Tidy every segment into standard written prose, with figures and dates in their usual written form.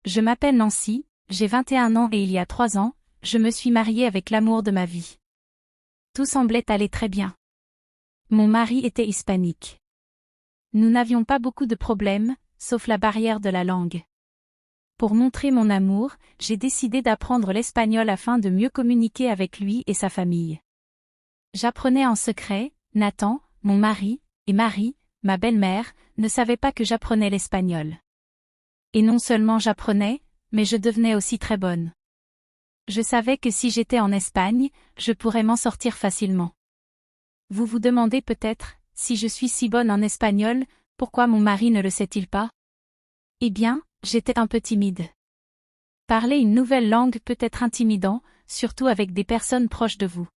Je m'appelle Nancy, j'ai 21 ans et il y a 3 ans, je me suis mariée avec l'amour de ma vie. Tout semblait aller très bien. Mon mari était hispanique. Nous n'avions pas beaucoup de problèmes, sauf la barrière de la langue. Pour montrer mon amour, j'ai décidé d'apprendre l'espagnol afin de mieux communiquer avec lui et sa famille. J'apprenais en secret, Nathan, mon mari, et Marie, ma belle-mère, ne savaient pas que j'apprenais l'espagnol. Et non seulement j'apprenais, mais je devenais aussi très bonne. Je savais que si j'étais en Espagne, je pourrais m'en sortir facilement. Vous vous demandez peut-être, si je suis si bonne en espagnol, pourquoi mon mari ne le sait-il pas? Eh bien, j'étais un peu timide. Parler une nouvelle langue peut être intimidant, surtout avec des personnes proches de vous.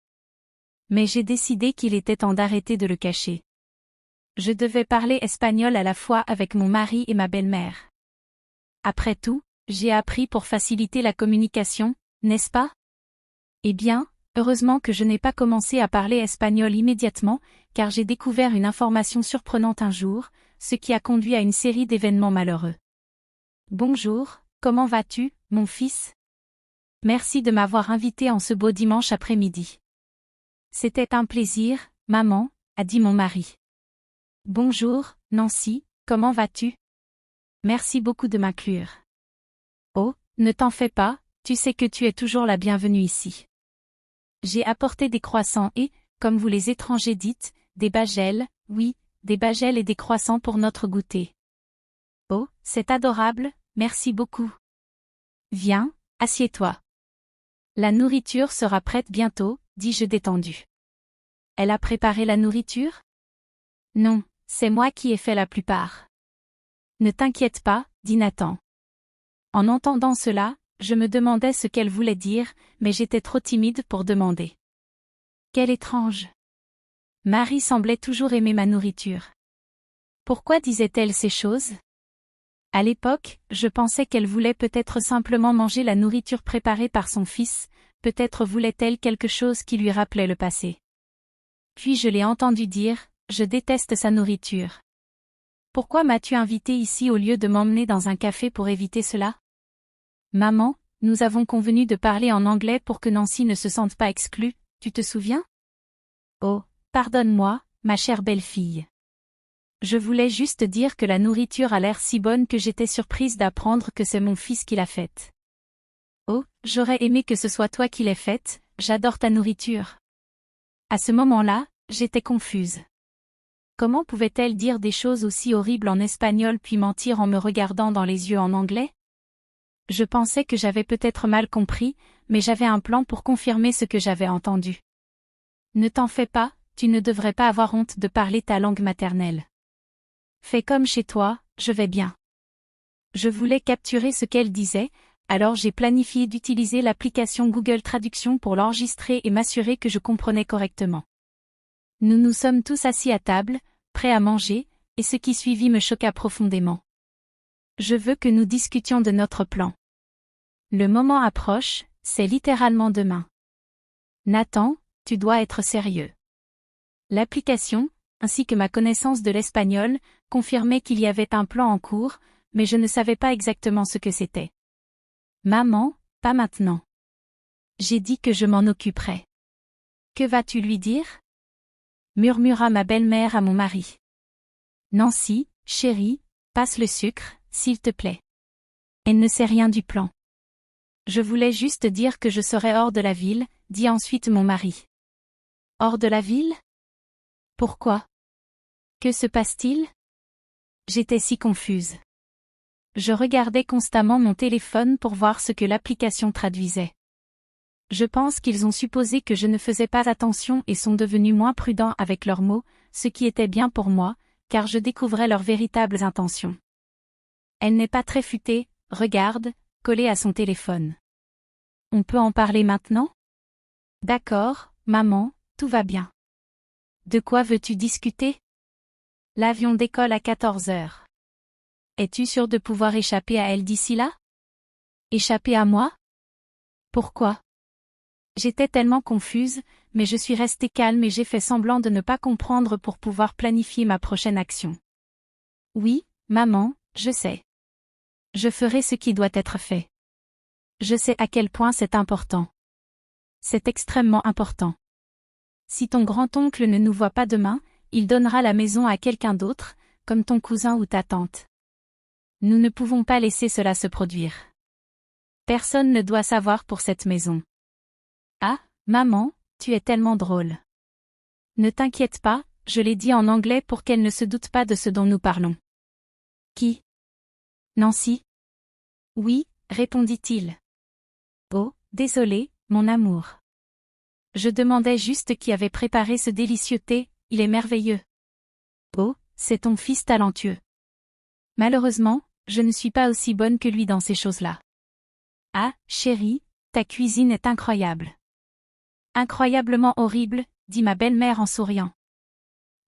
Mais j'ai décidé qu'il était temps d'arrêter de le cacher. Je devais parler espagnol à la fois avec mon mari et ma belle-mère. Après tout, j'ai appris pour faciliter la communication, n'est-ce pas? Eh bien, heureusement que je n'ai pas commencé à parler espagnol immédiatement, car j'ai découvert une information surprenante un jour, ce qui a conduit à une série d'événements malheureux. Bonjour, comment vas-tu, mon fils? Merci de m'avoir invité en ce beau dimanche après-midi. C'était un plaisir, maman, a dit mon mari. Bonjour, Nancy, comment vas-tu? Merci beaucoup de m'inclure. Oh, ne t'en fais pas, tu sais que tu es toujours la bienvenue ici. J'ai apporté des croissants et, comme vous les étrangers dites, des bagels, oui, des bagels et des croissants pour notre goûter. Oh, c'est adorable, merci beaucoup. Viens, assieds-toi. La nourriture sera prête bientôt, dis-je détendu. Elle a préparé la nourriture? Non, c'est moi qui ai fait la plupart. Ne t'inquiète pas, dit Nathan. En entendant cela, je me demandais ce qu'elle voulait dire, mais j'étais trop timide pour demander. Quel étrange. Marie semblait toujours aimer ma nourriture. Pourquoi disait-elle ces choses? À l'époque, je pensais qu'elle voulait peut-être simplement manger la nourriture préparée par son fils, peut-être voulait-elle quelque chose qui lui rappelait le passé. Puis je l'ai entendu dire, je déteste sa nourriture. Pourquoi m'as-tu invité ici au lieu de m'emmener dans un café pour éviter cela? Maman, nous avons convenu de parler en anglais pour que Nancy ne se sente pas exclue, tu te souviens? Oh, pardonne-moi, ma chère belle-fille. Je voulais juste dire que la nourriture a l'air si bonne que j'étais surprise d'apprendre que c'est mon fils qui l'a faite. Oh, j'aurais aimé que ce soit toi qui l'aies faite, j'adore ta nourriture. À ce moment-là, j'étais confuse. Comment pouvait-elle dire des choses aussi horribles en espagnol puis mentir en me regardant dans les yeux en anglais? Je pensais que j'avais peut-être mal compris, mais j'avais un plan pour confirmer ce que j'avais entendu. Ne t'en fais pas, tu ne devrais pas avoir honte de parler ta langue maternelle. Fais comme chez toi, je vais bien. Je voulais capturer ce qu'elle disait, alors j'ai planifié d'utiliser l'application Google Traduction pour l'enregistrer et m'assurer que je comprenais correctement. Nous nous sommes tous assis à table, prêts à manger, et ce qui suivit me choqua profondément. Je veux que nous discutions de notre plan. Le moment approche, c'est littéralement demain. Nathan, tu dois être sérieux. L'application, ainsi que ma connaissance de l'espagnol, confirmaient qu'il y avait un plan en cours, mais je ne savais pas exactement ce que c'était. Maman, pas maintenant. J'ai dit que je m'en occuperais. Que vas-tu lui dire? Murmura ma belle-mère à mon mari. Nancy, chérie, passe le sucre, s'il te plaît. Elle ne sait rien du plan. Je voulais juste dire que je serais hors de la ville, dit ensuite mon mari. Hors de la ville? Pourquoi? Que se passe-t-il? J'étais si confuse. Je regardais constamment mon téléphone pour voir ce que l'application traduisait. Je pense qu'ils ont supposé que je ne faisais pas attention et sont devenus moins prudents avec leurs mots, ce qui était bien pour moi, car je découvrais leurs véritables intentions. Elle n'est pas très futée, regarde, collée à son téléphone. On peut en parler maintenant? D'accord, maman, tout va bien. De quoi veux-tu discuter? L'avion décolle à 14 heures. Es-tu sûre de pouvoir échapper à elle d'ici là? Échapper à moi? Pourquoi? J'étais tellement confuse, mais je suis restée calme et j'ai fait semblant de ne pas comprendre pour pouvoir planifier ma prochaine action. Oui, maman, je sais. Je ferai ce qui doit être fait. Je sais à quel point c'est important. C'est extrêmement important. Si ton grand-oncle ne nous voit pas demain, il donnera la maison à quelqu'un d'autre, comme ton cousin ou ta tante. Nous ne pouvons pas laisser cela se produire. Personne ne doit savoir pour cette maison. Ah, maman, tu es tellement drôle. Ne t'inquiète pas, je l'ai dit en anglais pour qu'elle ne se doute pas de ce dont nous parlons. Qui? Nancy? Oui, répondit-il. Oh, désolé, mon amour. Je demandais juste qui avait préparé ce délicieux thé, il est merveilleux. Oh, c'est ton fils talentueux. Malheureusement, je ne suis pas aussi bonne que lui dans ces choses-là. Ah, chérie, ta cuisine est incroyable. Incroyablement horrible, dit ma belle-mère en souriant.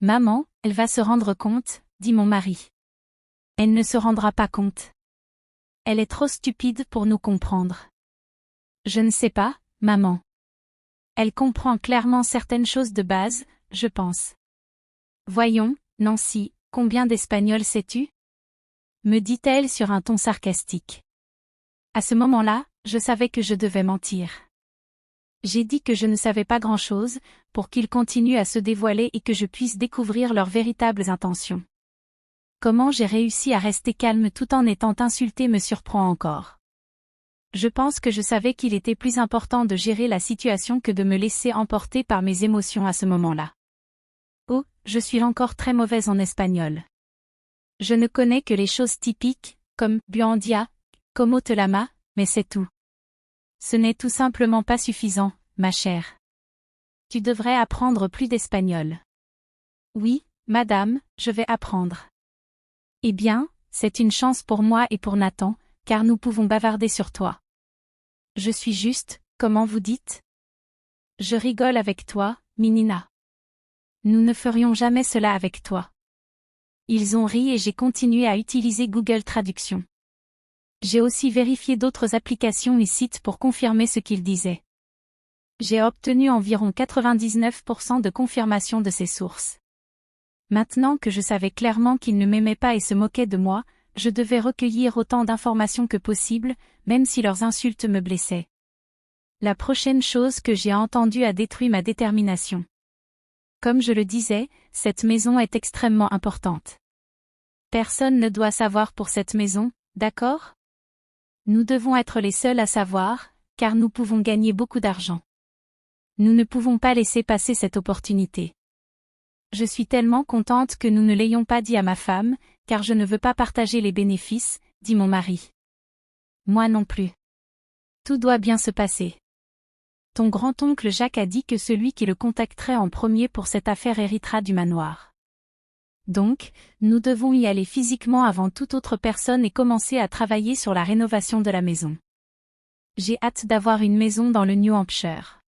Maman, elle va se rendre compte, dit mon mari. Elle ne se rendra pas compte. Elle est trop stupide pour nous comprendre. Je ne sais pas, maman. Elle comprend clairement certaines choses de base, je pense. Voyons, Nancy, combien d'espagnol sais-tu? Me dit-elle sur un ton sarcastique. À ce moment-là, je savais que je devais mentir. J'ai dit que je ne savais pas grand-chose, pour qu'ils continuent à se dévoiler et que je puisse découvrir leurs véritables intentions. Comment j'ai réussi à rester calme tout en étant insultée me surprend encore. Je pense que je savais qu'il était plus important de gérer la situation que de me laisser emporter par mes émotions à ce moment-là. Oh, je suis encore très mauvaise en espagnol. Je ne connais que les choses typiques, comme « buon dia »,« como te llama », mais c'est tout. Ce n'est tout simplement pas suffisant, ma chère. Tu devrais apprendre plus d'espagnol. Oui, madame, je vais apprendre. Eh bien, c'est une chance pour moi et pour Nathan, car nous pouvons bavarder sur toi. Je suis juste, comment vous dites? Je rigole avec toi, Minina. Nous ne ferions jamais cela avec toi. Ils ont ri et j'ai continué à utiliser Google Traduction. J'ai aussi vérifié d'autres applications et sites pour confirmer ce qu'ils disaient. J'ai obtenu environ 99% de confirmation de ces sources. Maintenant que je savais clairement qu'ils ne m'aimaient pas et se moquaient de moi, je devais recueillir autant d'informations que possible, même si leurs insultes me blessaient. La prochaine chose que j'ai entendue a détruit ma détermination. Comme je le disais, cette maison est extrêmement importante. Personne ne doit savoir pour cette maison, d'accord? Nous devons être les seuls à savoir, car nous pouvons gagner beaucoup d'argent. Nous ne pouvons pas laisser passer cette opportunité. Je suis tellement contente que nous ne l'ayons pas dit à ma femme, car je ne veux pas partager les bénéfices, dit mon mari. Moi non plus. Tout doit bien se passer. Ton grand-oncle Jacques a dit que celui qui le contacterait en premier pour cette affaire héritera du manoir. Donc, nous devons y aller physiquement avant toute autre personne et commencer à travailler sur la rénovation de la maison. J'ai hâte d'avoir une maison dans le New Hampshire.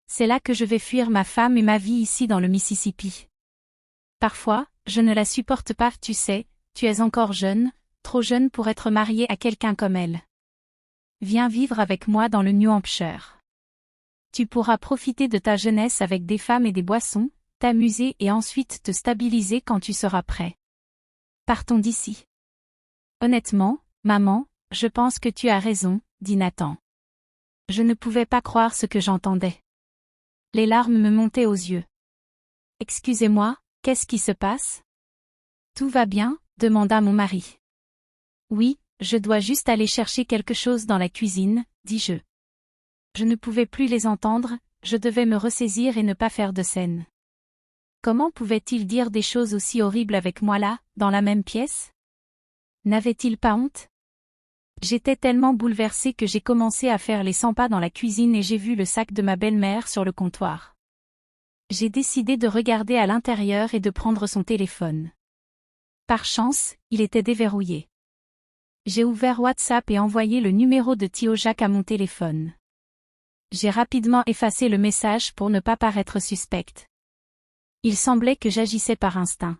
C'est là que je vais fuir ma femme et ma vie ici dans le Mississippi. Parfois, je ne la supporte pas, tu sais, tu es encore jeune, trop jeune pour être mariée à quelqu'un comme elle. Viens vivre avec moi dans le New Hampshire. Tu pourras profiter de ta jeunesse avec des femmes et des boissons, t'amuser et ensuite te stabiliser quand tu seras prêt. Partons d'ici. Honnêtement, maman, je pense que tu as raison, dit Nathan. Je ne pouvais pas croire ce que j'entendais. Les larmes me montaient aux yeux. Excusez-moi, qu'est-ce qui se passe? Tout va bien, demanda mon mari. Oui, je dois juste aller chercher quelque chose dans la cuisine, dis-je. Je ne pouvais plus les entendre, je devais me ressaisir et ne pas faire de scène. Comment pouvait-il dire des choses aussi horribles avec moi là, dans la même pièce? N'avait-il pas honte? J'étais tellement bouleversée que j'ai commencé à faire les 100 pas dans la cuisine et j'ai vu le sac de ma belle-mère sur le comptoir. J'ai décidé de regarder à l'intérieur et de prendre son téléphone. Par chance, il était déverrouillé. J'ai ouvert WhatsApp et envoyé le numéro de Tio Jacques à mon téléphone. J'ai rapidement effacé le message pour ne pas paraître suspecte. Il semblait que j'agissais par instinct.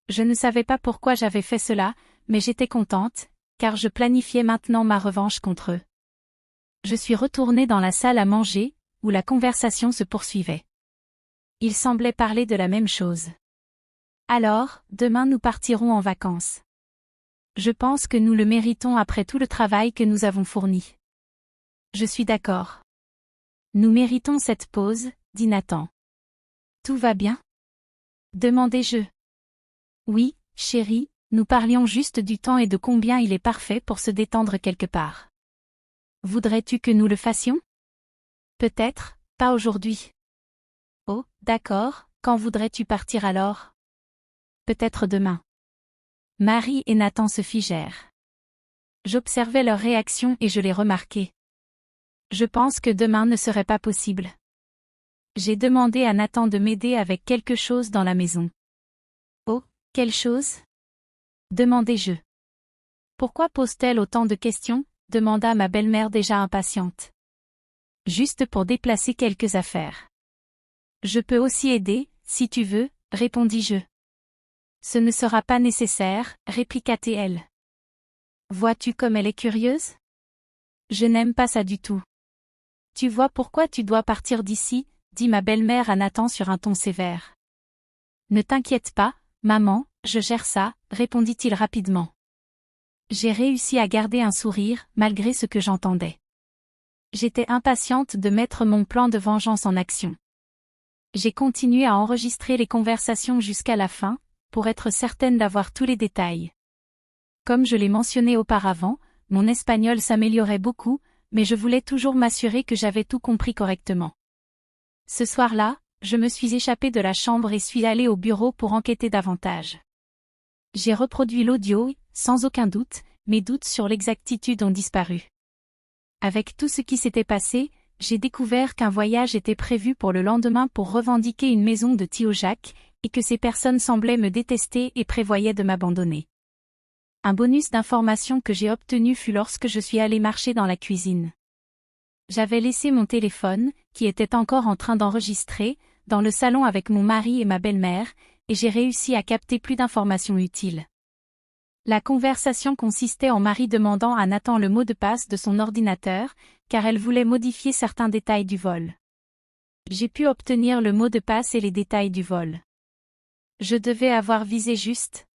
Je ne savais pas pourquoi j'avais fait cela, mais j'étais contente, car je planifiais maintenant ma revanche contre eux. Je suis retournée dans la salle à manger, où la conversation se poursuivait. Ils semblaient parler de la même chose. Alors, demain nous partirons en vacances. Je pense que nous le méritons après tout le travail que nous avons fourni. Je suis d'accord. Nous méritons cette pause, dit Nathan. Tout va bien? Demandai-je. Oui, chérie, nous parlions juste du temps et de combien il est parfait pour se détendre quelque part. Voudrais-tu que nous le fassions? Peut-être, pas aujourd'hui. Oh, d'accord, quand voudrais-tu partir alors? Peut-être demain. Marie et Nathan se figèrent. J'observais leur réaction et je les remarquai. Je pense que demain ne serait pas possible. J'ai demandé à Nathan de m'aider avec quelque chose dans la maison. Oh, quelle chose? Demandai-je. Pourquoi pose-t-elle autant de questions? Demanda ma belle-mère déjà impatiente. Juste pour déplacer quelques affaires. Je peux aussi aider, si tu veux, répondis-je. Ce ne sera pas nécessaire, répliqua-t-elle. Vois-tu comme elle est curieuse? Je n'aime pas ça du tout. Tu vois pourquoi tu dois partir d'ici, dit ma belle-mère à Nathan sur un ton sévère. Ne t'inquiète pas, maman, je gère ça, répondit-il rapidement. J'ai réussi à garder un sourire, malgré ce que j'entendais. J'étais impatiente de mettre mon plan de vengeance en action. J'ai continué à enregistrer les conversations jusqu'à la fin, pour être certaine d'avoir tous les détails. Comme je l'ai mentionné auparavant, mon espagnol s'améliorait beaucoup, mais je voulais toujours m'assurer que j'avais tout compris correctement. Ce soir-là, je me suis échappée de la chambre et suis allée au bureau pour enquêter davantage. J'ai reproduit l'audio, sans aucun doute, mes doutes sur l'exactitude ont disparu. Avec tout ce qui s'était passé, j'ai découvert qu'un voyage était prévu pour le lendemain pour revendiquer une maison de Tio Jacques, et que ces personnes semblaient me détester et prévoyaient de m'abandonner. Un bonus d'information que j'ai obtenu fut lorsque je suis allée marcher dans la cuisine. J'avais laissé mon téléphone, qui était encore en train d'enregistrer, dans le salon avec mon mari et ma belle-mère, et j'ai réussi à capter plus d'informations utiles. La conversation consistait en Marie demandant à Nathan le mot de passe de son ordinateur, car elle voulait modifier certains détails du vol. J'ai pu obtenir le mot de passe et les détails du vol. Je devais avoir visé juste.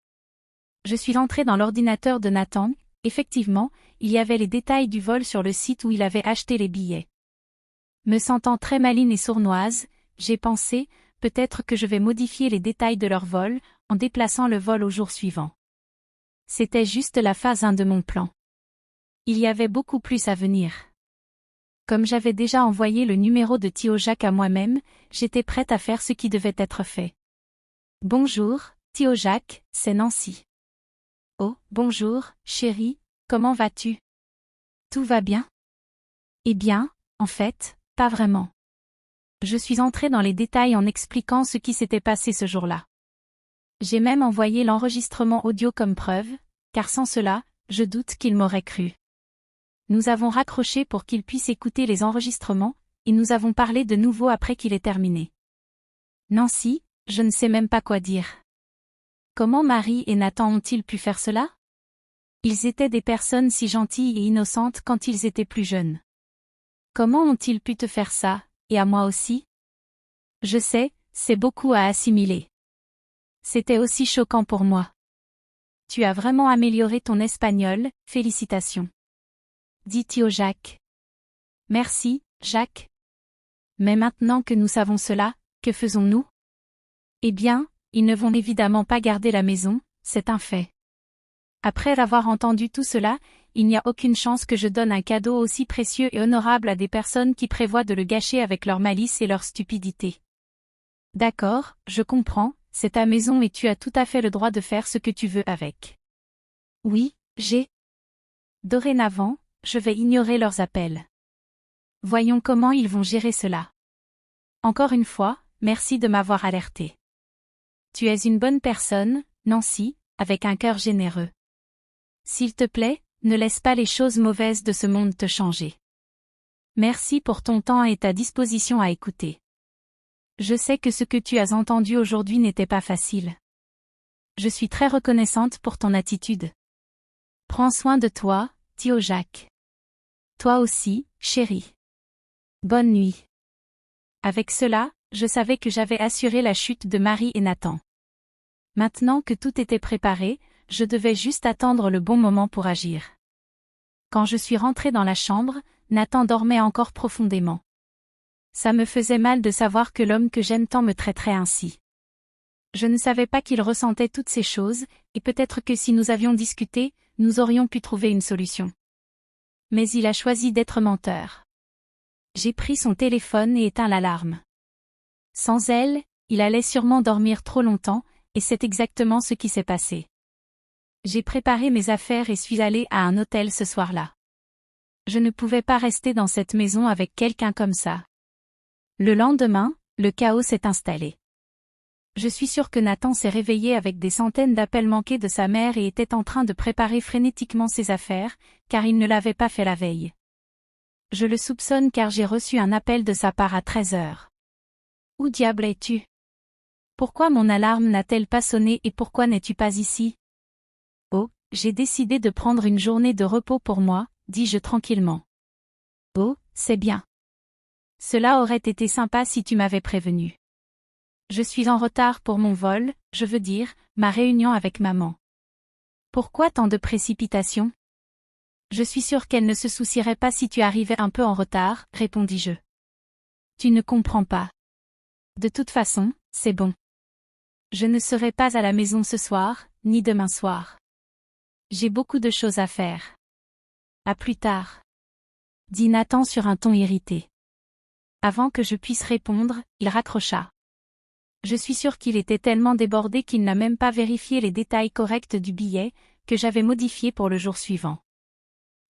Je suis entrée dans l'ordinateur de Nathan. Effectivement, il y avait les détails du vol sur le site où il avait acheté les billets. Me sentant très maligne et sournoise, j'ai pensé, peut-être que je vais modifier les détails de leur vol, en déplaçant le vol au jour suivant. C'était juste la phase 1 de mon plan. Il y avait beaucoup plus à venir. Comme j'avais déjà envoyé le numéro de Tio Jacques à moi-même, j'étais prête à faire ce qui devait être fait. Bonjour, Tio Jacques, c'est Nancy. Oh, bonjour, chérie, comment vas-tu? Tout va bien? Eh bien, en fait, pas vraiment. Je suis entrée dans les détails en expliquant ce qui s'était passé ce jour-là. J'ai même envoyé l'enregistrement audio comme preuve, car sans cela, je doute qu'il m'aurait cru. Nous avons raccroché pour qu'il puisse écouter les enregistrements, et nous avons parlé de nouveau après qu'il ait terminé. Nancy, je ne sais même pas quoi dire. Comment Marie et Nathan ont-ils pu faire cela? Ils étaient des personnes si gentilles et innocentes quand ils étaient plus jeunes. Comment ont-ils pu te faire ça, et à moi aussi? Je sais, c'est beaucoup à assimiler. C'était aussi choquant pour moi. Tu as vraiment amélioré ton espagnol, félicitations. Dit Tio Jacques. Merci, Jacques. Mais maintenant que nous savons cela, que faisons-nous? Eh bien, ils ne vont évidemment pas garder la maison, c'est un fait. Après avoir entendu tout cela, il n'y a aucune chance que je donne un cadeau aussi précieux et honorable à des personnes qui prévoient de le gâcher avec leur malice et leur stupidité. D'accord, je comprends, c'est ta maison et tu as tout à fait le droit de faire ce que tu veux avec. Oui, j'ai. Dorénavant, je vais ignorer leurs appels. Voyons comment ils vont gérer cela. Encore une fois, merci de m'avoir alerté. Tu es une bonne personne, Nancy, avec un cœur généreux. S'il te plaît, ne laisse pas les choses mauvaises de ce monde te changer. Merci pour ton temps et ta disposition à écouter. Je sais que ce que tu as entendu aujourd'hui n'était pas facile. Je suis très reconnaissante pour ton attitude. Prends soin de toi, Tio Jacques. Toi aussi, chérie. Bonne nuit. Avec cela, je savais que j'avais assuré la chute de Marie et Nathan. Maintenant que tout était préparé, je devais juste attendre le bon moment pour agir. Quand je suis rentrée dans la chambre, Nathan dormait encore profondément. Ça me faisait mal de savoir que l'homme que j'aime tant me traiterait ainsi. Je ne savais pas qu'il ressentait toutes ces choses, et peut-être que si nous avions discuté, nous aurions pu trouver une solution. Mais il a choisi d'être menteur. J'ai pris son téléphone et éteint l'alarme. Sans elle, il allait sûrement dormir trop longtemps, et c'est exactement ce qui s'est passé. J'ai préparé mes affaires et suis allée à un hôtel ce soir-là. Je ne pouvais pas rester dans cette maison avec quelqu'un comme ça. Le lendemain, le chaos s'est installé. Je suis sûre que Nathan s'est réveillé avec des centaines d'appels manqués de sa mère et était en train de préparer frénétiquement ses affaires, car il ne l'avait pas fait la veille. Je le soupçonne car j'ai reçu un appel de sa part à 13 heures. Où diable es-tu? Pourquoi mon alarme n'a-t-elle pas sonné et pourquoi n'es-tu pas ici? Oh, j'ai décidé de prendre une journée de repos pour moi, dis-je tranquillement. Oh, c'est bien. Cela aurait été sympa si tu m'avais prévenu. Je suis en retard pour mon vol, je veux dire, ma réunion avec maman. Pourquoi tant de précipitation? Je suis sûre qu'elle ne se soucierait pas si tu arrivais un peu en retard, répondis-je. Tu ne comprends pas. De toute façon, c'est bon. Je ne serai pas à la maison ce soir, ni demain soir. J'ai beaucoup de choses à faire. À plus tard. Dit Nathan sur un ton irrité. Avant que je puisse répondre, il raccrocha. Je suis sûre qu'il était tellement débordé qu'il n'a même pas vérifié les détails corrects du billet, que j'avais modifié pour le jour suivant.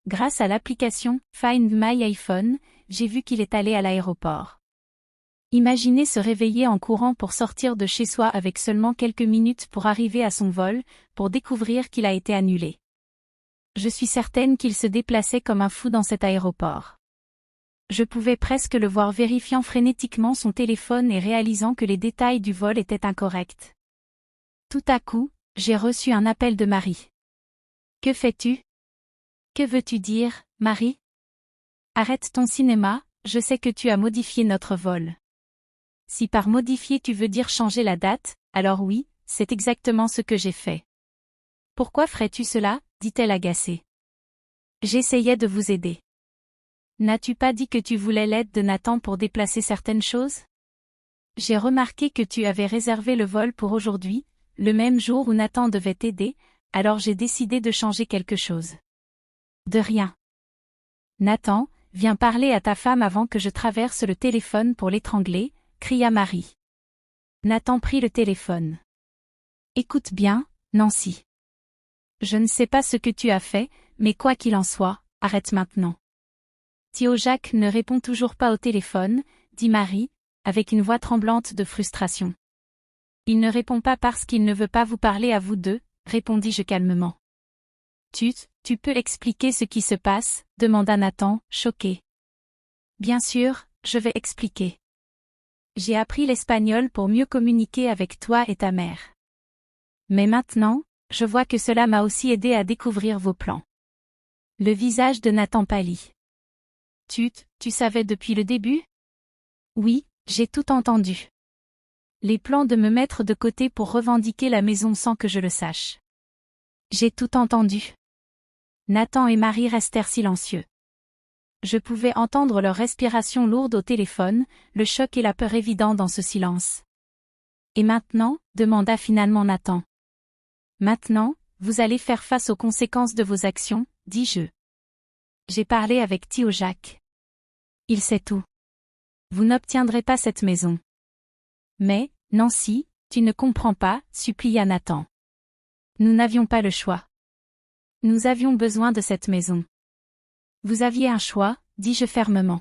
Grâce à l'application Find My iPhone, j'ai vu qu'il est allé à l'aéroport. Imaginez se réveiller en courant pour sortir de chez soi avec seulement quelques minutes pour arriver à son vol, pour découvrir qu'il a été annulé. Je suis certaine qu'il se déplaçait comme un fou dans cet aéroport. Je pouvais presque le voir vérifiant frénétiquement son téléphone et réalisant que les détails du vol étaient incorrects. Tout à coup, j'ai reçu un appel de Marie. « Que fais-tu? Que veux-tu dire, Marie? Arrête ton cinéma, je sais que tu as modifié notre vol. » Si par modifier tu veux dire changer la date, alors oui, c'est exactement ce que j'ai fait. « Pourquoi ferais-tu cela? Dit-elle agacée. J'essayais de vous aider. N'as-tu pas dit que tu voulais l'aide de Nathan pour déplacer certaines choses? J'ai remarqué que tu avais réservé le vol pour aujourd'hui, le même jour où Nathan devait t'aider, alors j'ai décidé de changer quelque chose. De rien. Nathan, viens parler à ta femme avant que je traverse le téléphone pour l'étrangler, cria Marie. Nathan prit le téléphone. Écoute bien, Nancy. Je ne sais pas ce que tu as fait, mais quoi qu'il en soit, arrête maintenant. Tio Jacques ne répond toujours pas au téléphone, dit Marie, avec une voix tremblante de frustration. Il ne répond pas parce qu'il ne veut pas vous parler à vous deux, répondis-je calmement. Tu peux expliquer ce qui se passe, demanda Nathan, choqué. Bien sûr, je vais expliquer. J'ai appris l'espagnol pour mieux communiquer avec toi et ta mère. Mais maintenant, je vois que cela m'a aussi aidé à découvrir vos plans. Le visage de Nathan pâlit. Tu savais depuis le début? Oui, j'ai tout entendu. Les plans de me mettre de côté pour revendiquer la maison sans que je le sache. J'ai tout entendu. Nathan et Marie restèrent silencieux. Je pouvais entendre leur respiration lourde au téléphone, le choc et la peur évidents dans ce silence. Et maintenant, demanda finalement Nathan. Maintenant, vous allez faire face aux conséquences de vos actions, dis-je. J'ai parlé avec Tio Jacques. Il sait tout. Vous n'obtiendrez pas cette maison. Mais, Nancy, tu ne comprends pas, supplia Nathan. Nous n'avions pas le choix. Nous avions besoin de cette maison. Vous aviez un choix, dis-je fermement.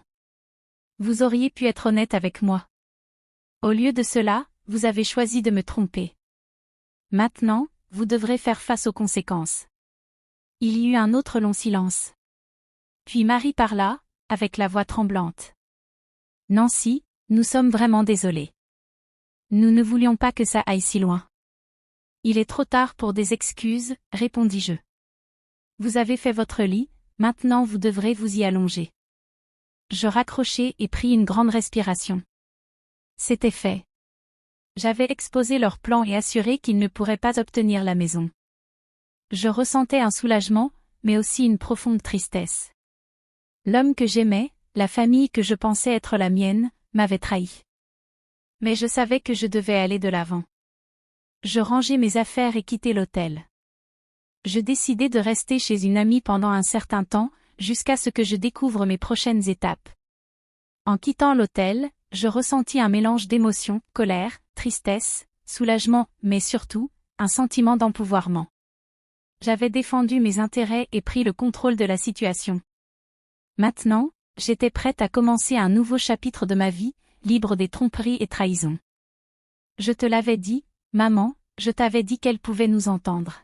Vous auriez pu être honnête avec moi. Au lieu de cela, vous avez choisi de me tromper. Maintenant, vous devrez faire face aux conséquences. Il y eut un autre long silence. Puis Marie parla, avec la voix tremblante. Nancy, nous sommes vraiment désolés. Nous ne voulions pas que ça aille si loin. Il est trop tard pour des excuses, répondis-je. Vous avez fait votre lit, maintenant vous devrez vous y allonger. Je raccrochai et pris une grande respiration. C'était fait. J'avais exposé leur plan et assuré qu'ils ne pourraient pas obtenir la maison. Je ressentais un soulagement, mais aussi une profonde tristesse. L'homme que j'aimais, la famille que je pensais être la mienne, m'avait trahi. Mais je savais que je devais aller de l'avant. Je rangeai mes affaires et quittai l'hôtel. Je décidai de rester chez une amie pendant un certain temps, jusqu'à ce que je découvre mes prochaines étapes. En quittant l'hôtel, je ressentis un mélange d'émotions, colère, tristesse, soulagement, mais surtout, un sentiment d'empouvoirment. J'avais défendu mes intérêts et pris le contrôle de la situation. Maintenant, j'étais prête à commencer un nouveau chapitre de ma vie, libre des tromperies et trahisons. Je te l'avais dit, maman, je t'avais dit qu'elle pouvait nous entendre.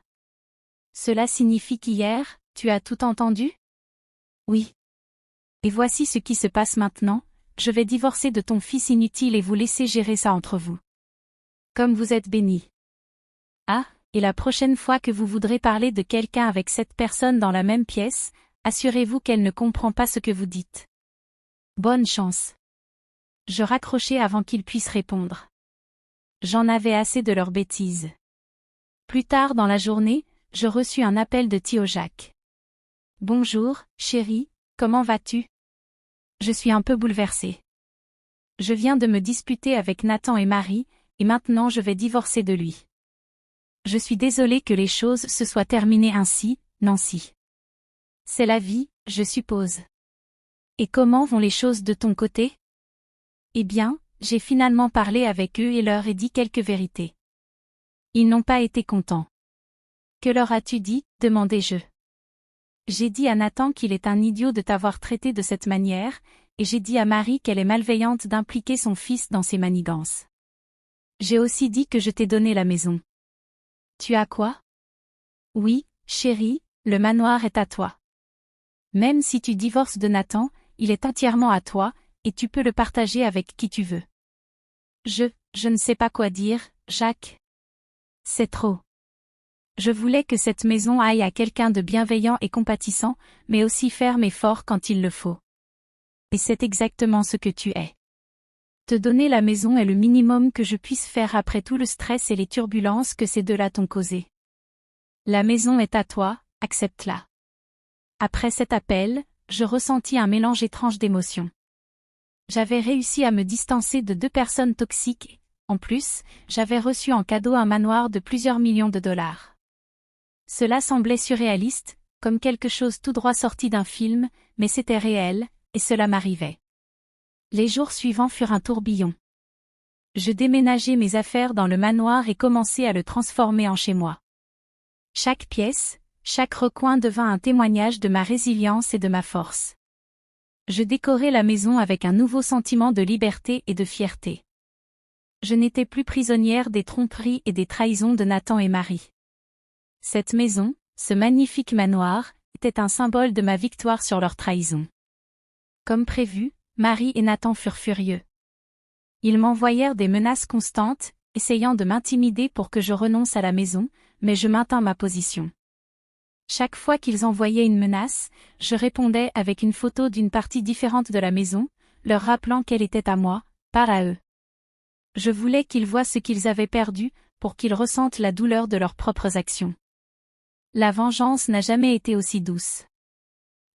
Cela signifie qu'hier, tu as tout entendu? Oui. Et voici ce qui se passe maintenant, je vais divorcer de ton fils inutile et vous laisser gérer ça entre vous. Comme vous êtes bénis. Ah, et la prochaine fois que vous voudrez parler de quelqu'un avec cette personne dans la même pièce, assurez-vous qu'elle ne comprend pas ce que vous dites. Bonne chance. Je raccrochai avant qu'il puisse répondre. J'en avais assez de leurs bêtises. Plus tard dans la journée, je reçus un appel de Tio Jacques. Bonjour, chérie, comment vas-tu? Je suis un peu bouleversée. Je viens de me disputer avec Nathan et Marie, et maintenant je vais divorcer de lui. Je suis désolée que les choses se soient terminées ainsi, Nancy. C'est la vie, je suppose. Et comment vont les choses de ton côté? Eh bien, j'ai finalement parlé avec eux et leur ai dit quelques vérités. Ils n'ont pas été contents. Que leur as-tu dit? Demandai-je. J'ai dit à Nathan qu'il est un idiot de t'avoir traité de cette manière, et j'ai dit à Marie qu'elle est malveillante d'impliquer son fils dans ses manigances. J'ai aussi dit que je t'ai donné la maison. Tu as quoi? Oui, chérie, le manoir est à toi. Même si tu divorces de Nathan, il est entièrement à toi, et tu peux le partager avec qui tu veux. Je ne sais pas quoi dire, Jacques. C'est trop. Je voulais que cette maison aille à quelqu'un de bienveillant et compatissant, mais aussi ferme et fort quand il le faut. Et c'est exactement ce que tu es. Te donner la maison est le minimum que je puisse faire après tout le stress et les turbulences que ces deux-là t'ont causé. La maison est à toi, accepte-la. Après cet appel, je ressentis un mélange étrange d'émotions. J'avais réussi à me distancer de deux personnes toxiques, en plus, j'avais reçu en cadeau un manoir de plusieurs millions de dollars. Cela semblait surréaliste, comme quelque chose tout droit sorti d'un film, mais c'était réel, et cela m'arrivait. Les jours suivants furent un tourbillon. Je déménageai mes affaires dans le manoir et commençai à le transformer en chez moi. Chaque pièce, chaque recoin devint un témoignage de ma résilience et de ma force. Je décorai la maison avec un nouveau sentiment de liberté et de fierté. Je n'étais plus prisonnière des tromperies et des trahisons de Nathan et Marie. Cette maison, ce magnifique manoir, était un symbole de ma victoire sur leur trahison. Comme prévu, Marie et Nathan furent furieux. Ils m'envoyèrent des menaces constantes, essayant de m'intimider pour que je renonce à la maison, mais je maintins ma position. Chaque fois qu'ils envoyaient une menace, je répondais avec une photo d'une partie différente de la maison, leur rappelant qu'elle était à moi, pas à eux. Je voulais qu'ils voient ce qu'ils avaient perdu, pour qu'ils ressentent la douleur de leurs propres actions. La vengeance n'a jamais été aussi douce.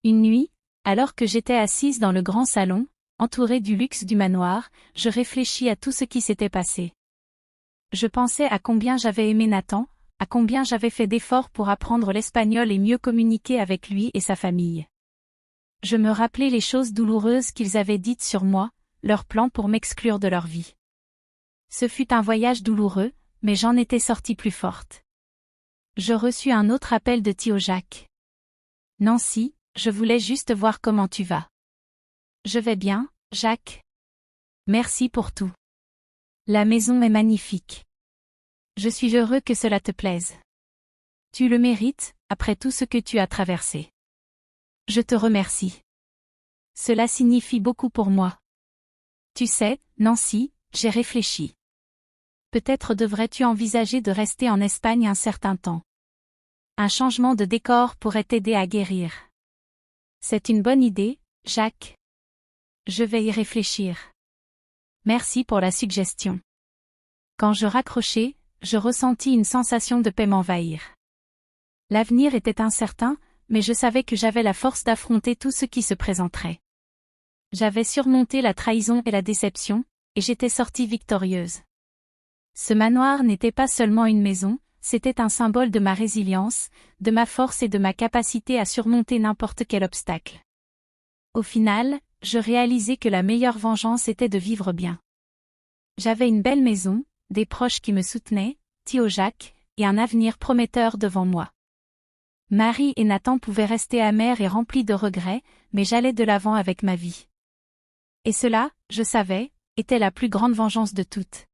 Une nuit, alors que j'étais assise dans le grand salon, entourée du luxe du manoir, je réfléchis à tout ce qui s'était passé. Je pensais à combien j'avais aimé Nathan, à combien j'avais fait d'efforts pour apprendre l'espagnol et mieux communiquer avec lui et sa famille. Je me rappelais les choses douloureuses qu'ils avaient dites sur moi, leurs plans pour m'exclure de leur vie. Ce fut un voyage douloureux, mais j'en étais sortie plus forte. Je reçus un autre appel de Tio Jacques. Nancy, je voulais juste voir comment tu vas. Je vais bien, Jacques. Merci pour tout. La maison est magnifique. Je suis heureux que cela te plaise. Tu le mérites, après tout ce que tu as traversé. Je te remercie. Cela signifie beaucoup pour moi. Tu sais, Nancy, j'ai réfléchi. Peut-être devrais-tu envisager de rester en Espagne un certain temps. Un changement de décor pourrait t'aider à guérir. C'est une bonne idée, Jacques. Je vais y réfléchir. Merci pour la suggestion. Quand je raccrochai, je ressentis une sensation de paix m'envahir. L'avenir était incertain, mais je savais que j'avais la force d'affronter tout ce qui se présenterait. J'avais surmonté la trahison et la déception, et j'étais sortie victorieuse. Ce manoir n'était pas seulement une maison, c'était un symbole de ma résilience, de ma force et de ma capacité à surmonter n'importe quel obstacle. Au final, je réalisais que la meilleure vengeance était de vivre bien. J'avais une belle maison, des proches qui me soutenaient, Tio Jacques, et un avenir prometteur devant moi. Marie et Nathan pouvaient rester amers et remplis de regrets, mais j'allais de l'avant avec ma vie. Et cela, je savais, était la plus grande vengeance de toutes.